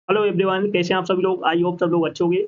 Hello everyone, कैसे हैं आप सभी लोग? आई होप सब लोग अच्छे होंगे।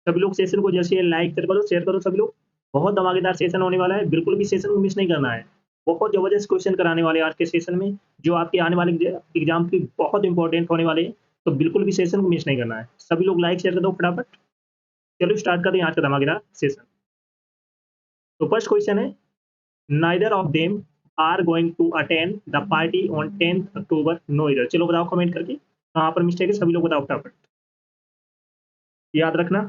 सभी लोग सेशन को जैसे लाइक शेयर करो सभी लोग। बहुत धमाकेदार सेशन होने वाला है, बिल्कुल भी सेशन को मिस नहीं करना है। बहुत ज़बरदस्त क्वेश्चन कराने वाले हैं आज के सेशन में, जो आपके आने वाले एग्जाम की बहुत इंपॉर्टेंट होने वाले हैं। तो बिल्कुल भी सेशन को मिस नहीं करना है। सभी लोग लाइक शेयर कर दो फटाफट। चलो स्टार्ट करते हैं आज का धमाकेदार सेशन। तो फर्स्ट क्वेश्चन है, neither of them are going to attend the party on 10th October, no error. चलो बताओ कमेंट करके कहाँ पर मिस्टेक है, सभी लोग बताओ फटाफट। याद रखना,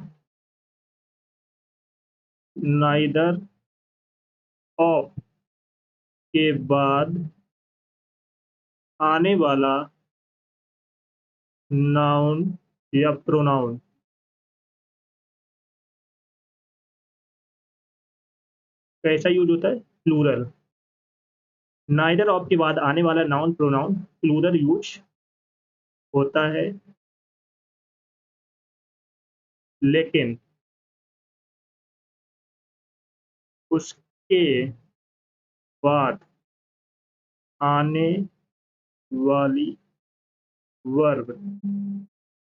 नाइदर ऑफ के बाद आने वाला नाउन या प्रोनाउन कैसा यूज होता है? प्लूरल। नाइदर ऑफ के बाद आने वाला नाउन प्रोनाउन प्लूरल यूज होता है, लेकिन उसके बाद आने वाली वर्ब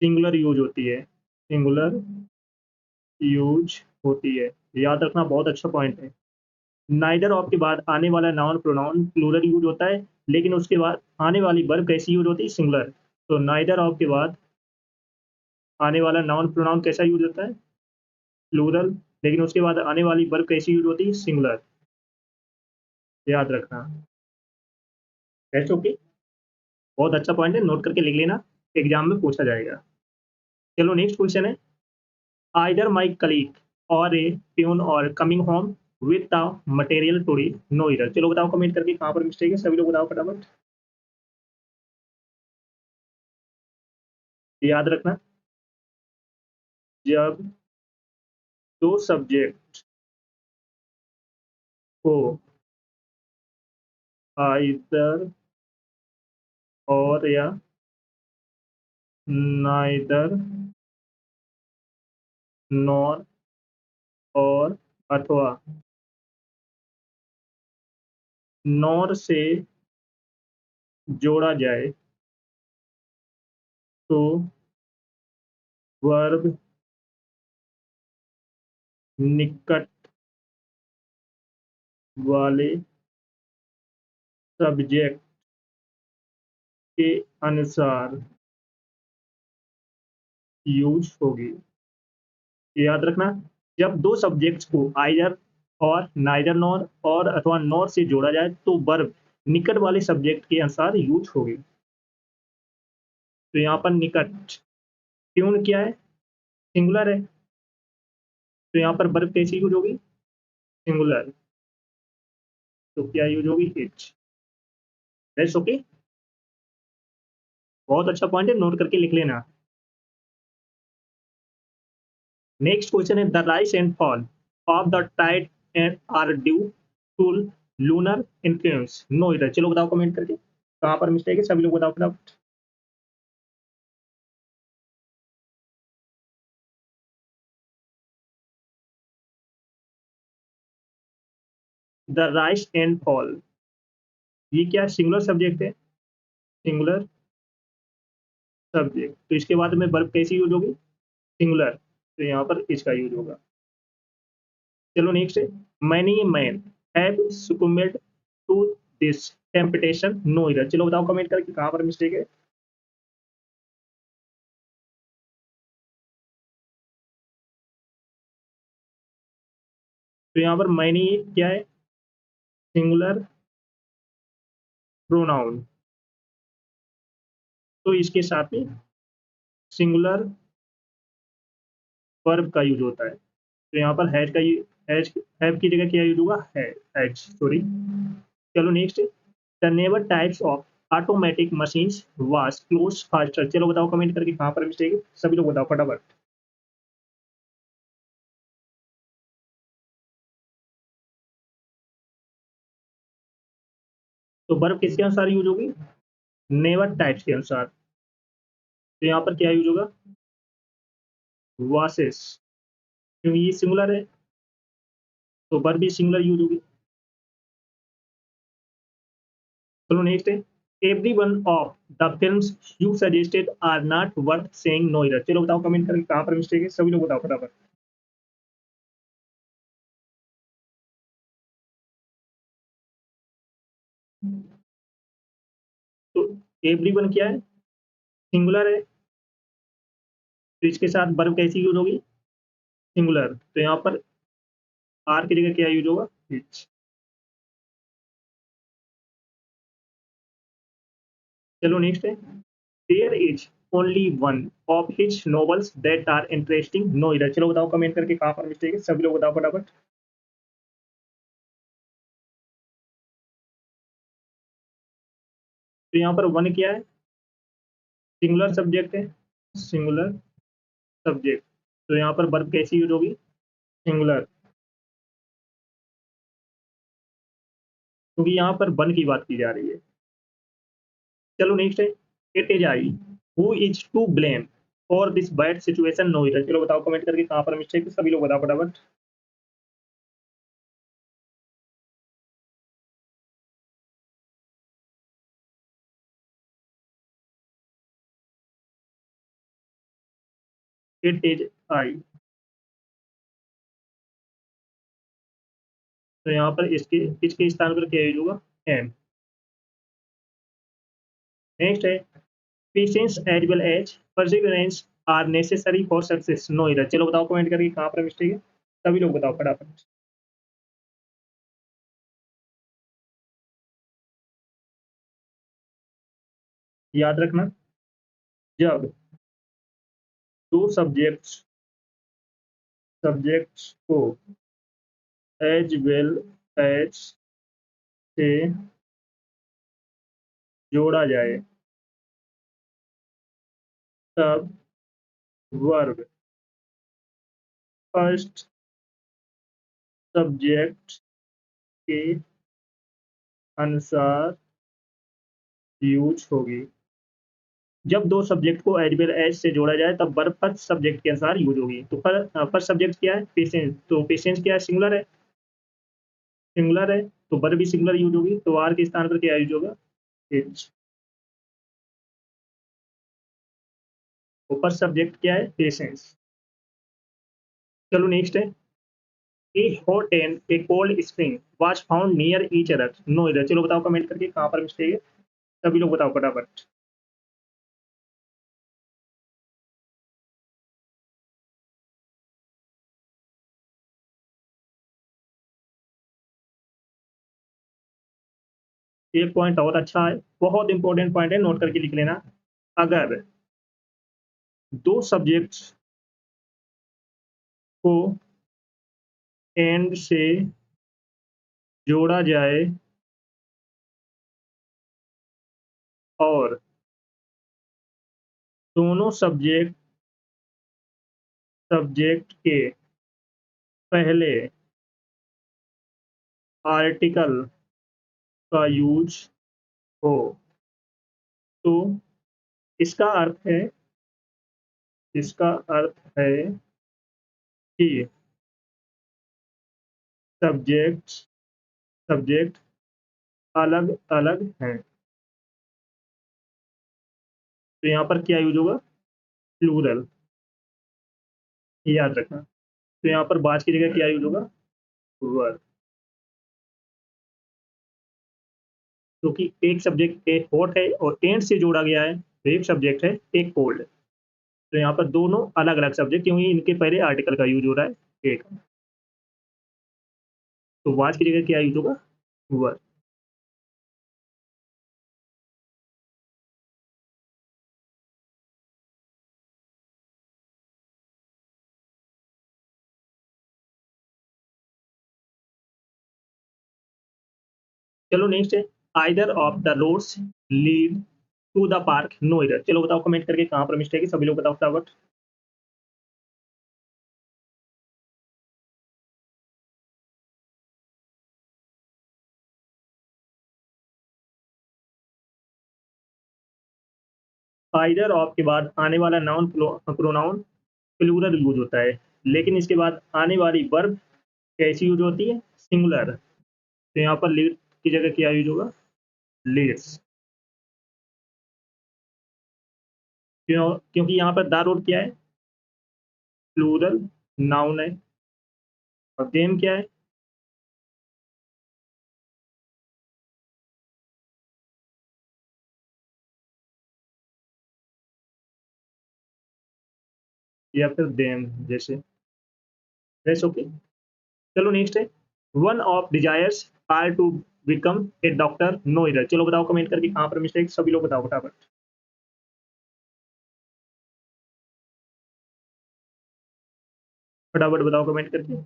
सिंगुलर यूज होती है। सिंगुलर यूज होती है। याद रखना, बहुत अच्छा पॉइंट है। नाइदर ऑफ के बाद आने वाला नाउन प्रोनाउन प्लूरल यूज होता है, लेकिन उसके बाद आने वाली वर्ब कैसी यूज होती है? सिंगुलर। तो नाइदर ऑफ के बाद आने वाला नाउन प्रोनाउन कैसा यूज होता है? प्लूरल। लेकिन उसके बाद आने वाली वर्ब कैसी यूज होती है? सिंगुलर। याद रखना। कैसे? ओके, बहुत अच्छा पॉइंट है, नोट करके लिख लेना, एग्जाम में पूछा जाएगा। चलो नेक्स्ट क्वेश्चन है, either my colleague or a peon are coming home with the material today, no error. चलो बताओ कमेंट करके कहाँ पर मिस्टेक है, सभी लोग बताओ फटाफट। याद रखना, जब दो सब्जेक्ट को आइदर और या नाइदर नॉर और अथवा नॉर से जोड़ा जाए तो वर्ब निकट वाले सब्जेक्ट के अनुसार यूज होगी। याद रखना, जब दो सब्जेक्ट्स को आइदर और नाइदर नॉर और अथवा नॉर से जोड़ा जाए तो वर्ब निकट वाले सब्जेक्ट के अनुसार यूज होगी। तो यहाँ पर निकट ट्यून क्या है? सिंगुलर है, तो यहाँ पर वर्ब कैसी यूज होगी? सिंगुलर। तो क्या यूज होगी? इट। दैट्स ओके, बहुत अच्छा पॉइंट है, नोट करके लिख लेना। नेक्स्ट क्वेश्चन है, the rise and fall of the tide and are due to lunar influence, no इधर। चलो बताओ कमेंट करके कहाँ पर मिस्टेक है, सभी लोग बताओ फटाफट। द राइज एंड फॉल, ये क्या सिंगुलर सब्जेक्ट है? सिंगुलर सब्जेक्ट, तो इसके बाद में वर्ब कैसी यूज होगी? सिंगुलर, तो यहाँ पर इसका यूज होगा। चलो नेक्स्ट है, many man have succumbed to this temptation, no इधर। चलो बताओ कमेंट करके कहाँ पर मिस्टेक है। तो यहाँ पर मैनी क्या है? सिंगुलर प्रोनाउन, तो इसके साथ में सिंगुलर वर्ब का यूज होता है। तो यहाँ पर हैज का हैज हैव की जगह क्या यूज होगा? Has, sorry. चलो next, the never types of automatic machines was close faster. चलो बताओ कमेंट करके कहाँ पर मिस्टेक है, सभी लोग बताओ फटाफट। तो वर्ब किसके अनुसार यूज होगी? नेवर टाइप्स के अनुसार। तो यहाँ पर क्या यूज होगा? वासेस, क्योंकि ये सिंगुलर है, तो वर्ब भी सिंगुलर यूज होगी। चलो नेक्स्ट है, every one of the films you suggested are not worth seeing no इधर। चलो बताओ कमेंट करके कहाँ पर मिस्टेक है, सभी लोग बताओ फटाफट। तो एवरी वन क्या है, सिंगुलर है, तो इसके साथ वर्ब कैसी यूज होगी, सिंगुलर, तो यहाँ पर आर की जगह क्या यूज होगा, इट्स। चलो नेक्स्ट है, there is only one of his novels that are interesting no इधर। चलो बताओ कमेंट करके कहाँ पर मिस्टेक है, सभी लोग बताओ फटाफट। तो यहाँ पर वन क्या है, सिंगुलर सब्जेक्ट है, सिंगुलर सब्जेक्ट, तो यहाँ पर वर्ब कैसी यूज होगी, सिंगुलर, क्योंकि यहाँ पर वन की बात की जा रही है। चलो नेक्स्ट है, it is I who is to blame for this bad situation no इधर। चलो बताओ कमेंट करके कहाँ पर मिस्टेक है, सभी लोग बताओ फटाफट। इट इज आई, तो यहाँ पर इसके स्थान पर क्या यूज होगा, एम। नेक्स्ट है, patience as well as perseverance are necessary for success no इधर। चलो बताओ कमेंट करके कहाँ पर मिस्टेक है, सभी लोग बताओ फटाफट। याद रखना, जब दो सब्जेक्ट्स को एज वेल एज से जोड़ा जाए तब वर्ब फर्स्ट सब्जेक्ट के अनुसार यूज होगी। जब दो सब्जेक्ट को एज वेल एज से जोड़ा जाए तब वर्ब फर्स्ट सब्जेक्ट के अनुसार यूज होगी। तो फर्स्ट सब्जेक्ट क्या है, पेशेंस, तो पेशेंस क्या है, सिंगुलर है, सिंगुलर है, तो वर्ब भी सिंगुलर यूज होगी, तो आर के स्थान पर क्या यूज होगा, इट्स। तो फर्स्ट सब्जेक्ट क्या है, पेशेंस। चलो नेक्स्ट है, a hot and a cold spring was found near each other no इधर। चलो बताओ कमेंट करके कहाँ पर मिस्टेक है, सभी लोग बताओ फटाफट। एक पॉइंट और अच्छा है, बहुत इंपॉर्टेंट पॉइंट है, नोट करके लिख लेना। अगर दो सब्जेक्ट्स को एंड से जोड़ा जाए और दोनों सब्जेक्ट के पहले आर्टिकल का यूज हो, तो इसका अर्थ है, इसका अर्थ है कि सब्जेक्ट सब्जेक्ट अलग अलग हैं। तो यहाँ पर क्या यूज होगा, प्लूरल, याद रखना। तो यहाँ पर बाज की जगह क्या यूज होगा, वर, क्योंकि एक सब्जेक्ट एक हॉट है और एंड से जोड़ा गया है, तो एक सब्जेक्ट है एक कोल्ड। तो यहाँ पर दोनों अलग अलग सब्जेक्ट, क्योंकि इनके पहले आर्टिकल का यूज हो रहा है एक, तो वाज की जगह क्या यूज होगा, वर। चलो नेक्स्ट है, either of the roads lead to the park no इधर। चलो बताओ कमेंट करके कहाँ पर मिस्टेक है, सभी लोग बताओ फटाफट। आइदर ऑफ के बाद आने वाला नाउन प्रोनाउन प्लूरल यूज होता है, लेकिन इसके बाद आने वाली वर्ब कैसी यूज होती है, सिंगुलर। तो यहाँ पर लीड की जगह क्या यूज होगा, लीड्स। क्योंकि यहाँ पर द रोड क्या है, प्लूरल नाउन है, और देम क्या है, या फिर देम जैसे। Yes okay. चलो नेक्स्ट है, one of desires are to become a doctor, no इधर। चलो बताओ कमेंट करके कहाँ पर मिस्टेक, सभी लोग बताओ फटाफट। फटाफट बताओ कमेंट करके।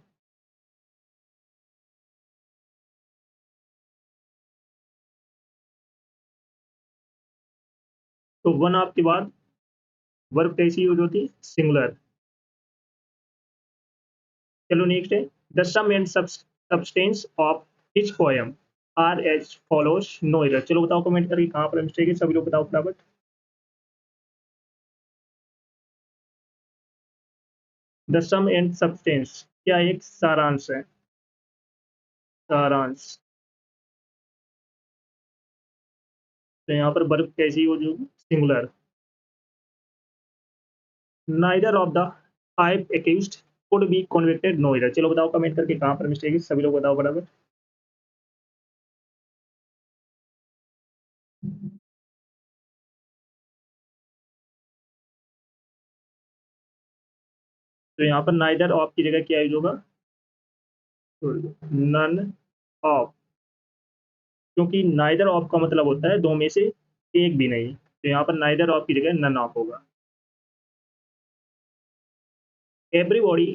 तो वन ऑफ के बाद वर्ब कैसी यूज होती, सिंगुलर। चलो नेक्स्ट है, the sum and substance of his poem are as follows, no इधर। चलो बताओ कमेंट करके कहाँ पर मिस्टेक है, सभी लोग बताओ फटाफट। द सम एंड सब्सटेंस क्या एक सारांश है, सारांश। तो यहाँ पर वर्ब कैसी यूज होगी, singular. Neither of the five accused could be convicted, no इधर। चलो बताओ कमेंट करके कहाँ पर मिस्टेक है, सभी लोग बताओ बराबर। तो यहाँ पर नाइदर ऑफ की जगह क्या यूज होगा, नन ऑफ। क्योंकि नाइदर ऑफ का मतलब होता है दो में से एक भी नहीं, तो यहाँ पर नाइदर ऑफ की जगह नन ऑफ होगा। Everybody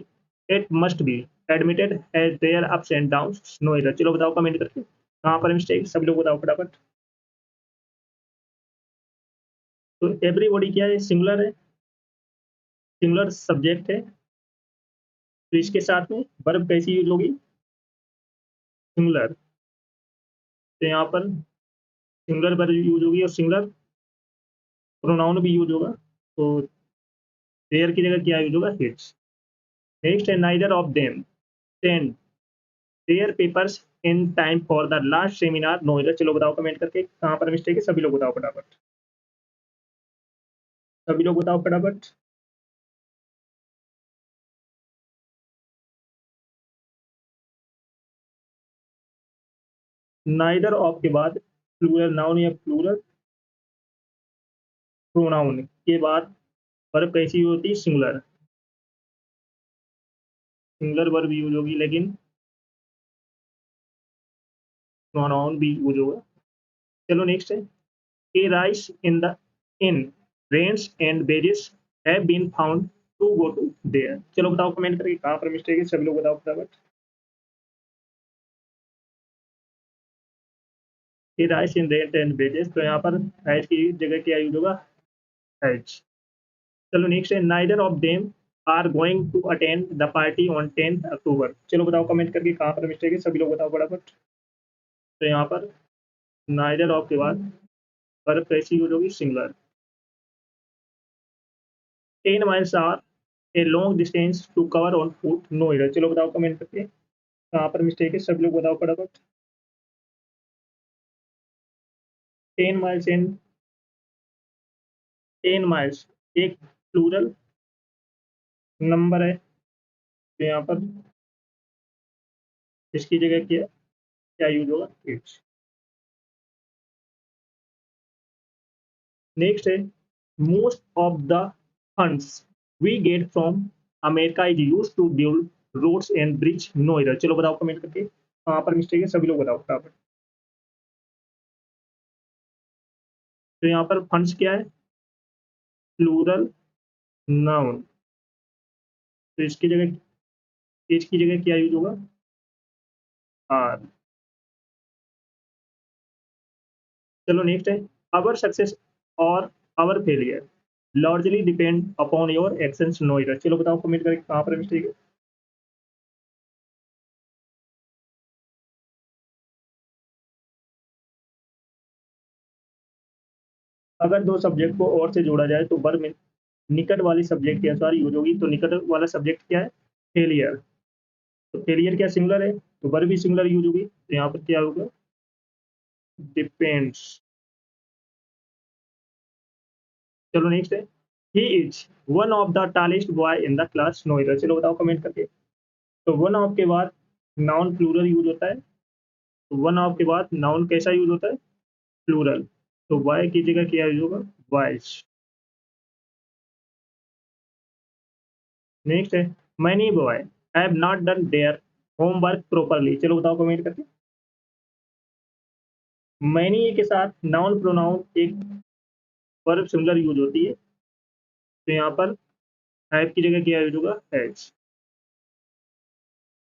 it must be admitted has their ups and downs, no इधर। चलो बताओ कमेंट करके कहाँ पर मिस्टेक, सभी लोग बताओ फटाफट। तो एवरीबॉडी क्या है, सिंगुलर है, सिंगुलर सब्जेक्ट है, तो इसके साथ में वर्ब कैसी यूज होगी, सिंगुलर। तो यहाँ पर सिंगुलर वर्ब यूज होगी और सिंगुलर प्रोनाउन भी यूज होगा, तो देयर की जगह क्या यूज होगा, हिट्स। नेक्स्ट है, neither of them send their papers in time for the last seminar, no इधर। चलो बताओ कमेंट करके कहाँ पर मिस्टेक है, सभी लोग बताओ फटाफट। सभी लोग बताओ फटाफट। नाइदर ऑफ के बाद प्लूरल नाउन या प्लूरल प्रोनाउन के बाद वर्ब कैसी होती है, सिंगुलर। सिंगुलर वर्ब यूज होगी, लेकिन प्रोनाउन भी यूज होगा। चलो नेक्स्ट है, a rise in the in rains and berries have been found to go to there. चलो बताओ कमेंट करके कहाँ पर मिस्टेक है, सभी लोग बताओ फटाफट। A rise in rent and berries, तो यहाँ पर राइस की जगह क्या यूज होगा, हैज। चलो नेक्स्ट है, neither of them are going to attend the party on 10th October. चलो बताओ कमेंट करके कहाँ पर मिस्टेक है, सभी लोग बताओ फटाफट। तो यहाँ पर नाइदर ऑफ के बाद वर्ब कैसी यूज होगी, singular. 10 miles are a long distance to cover on foot, no इधर। चलो बताओ कमेंट करके कहाँ पर मिस्टेक है, सब लोग बताओ फटाफट। 10 miles एंड 10 miles एक प्लूरल नंबर है, तो यहाँ पर इसकी जगह क्या क्या यूज होगा, इट्स। नेक्स्ट है, most of the funds we get from America is use to build roads and bridge, no इधर। चलो बताओ कमेंट करके कहाँ पर मिस्टेक है, सभी लोग बताओ फटाफट। तो यहाँ पर फंड्स क्या है, प्लूरल नाउन, तो इसकी जगह क्या यूज होगा, आर। चलो नेक्स्ट है, अवर सक्सेस और our failure largely depend upon your actions, no इधर। चलो बताओ कमेंट करके कहाँ पर मिस्टेक है। अगर दो सब्जेक्ट को और से जोड़ा जाए तो वर्ब में निकट वाली सब्जेक्ट के अनुसार यूज होगी, तो निकट वाला सब्जेक्ट क्या है, फेलियर। तो फेलियर क्या, सिंगुलर है, तो वर्ब भी सिंगुलर यूज होगी, तो यहाँ पर क्या होगा, डिपेंड्स। चलो नेक्स्ट है, he is one of the tallest boy in the class, no इधर। चलो बताओ कमेंट करके। तो वन ऑफ के बाद नाउन प्लूरल यूज होता है। तो वन ऑफ के बाद नाउन कैसा यूज होता है? प्लूरल। तो बॉय की जगह क्या यूज होगा? बॉयज। नेक्स्ट है many boy have not done their homework properly. चलो बताओ कमेंट करके। मैनी के साथ नाउन प्रोनाउन एक वर्ब सिंगुलर यूज होती है। तो यहाँ पर हैव की जगह क्या यूज होगा? हैज।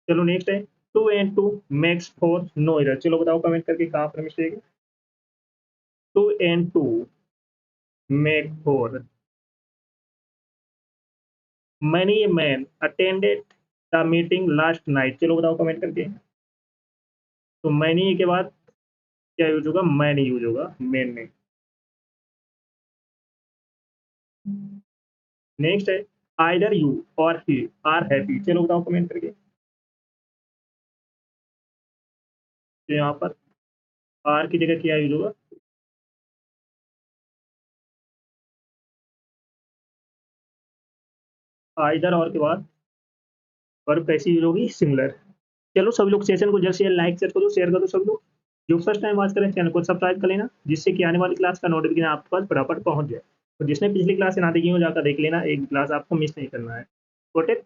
चलो नेक्स्ट है 2 and 2 मेक्स 4, नो एरर। चलो बताओ कमेंट करके कहाँ पर मिस्टेक है? 2 and 2 make 4। many a man attended the meeting last night। चलो बताओ कमेंट करके। तो many के बाद क्या यूज होगा? मैन यूज होगा, मैन ने। नेक्स्ट है आइदर यू और ही आर हैप्पी। चलो बताओ कमेंट करके। तो यहाँ पर आर की जगह क्या यूज होगा? आइदर और के बाद वर्ब कैसी यूज होगी? सिंगुलर। चलो सभी लोग सेशन को जल्द से जल्द लाइक कर दो, शेयर कर दो। सब लोग जो फर्स्ट टाइम वॉच करें चैनल को सब्सक्राइब कर लेना, जिससे कि आने वाली क्लास का नोटिफिकेशन आपके पास फटाफट पहुंच जाए। तो जिसने पिछली क्लास से ना देखी हो जाकर देख लेना, एक क्लास आपको मिस नहीं करना है। Got it?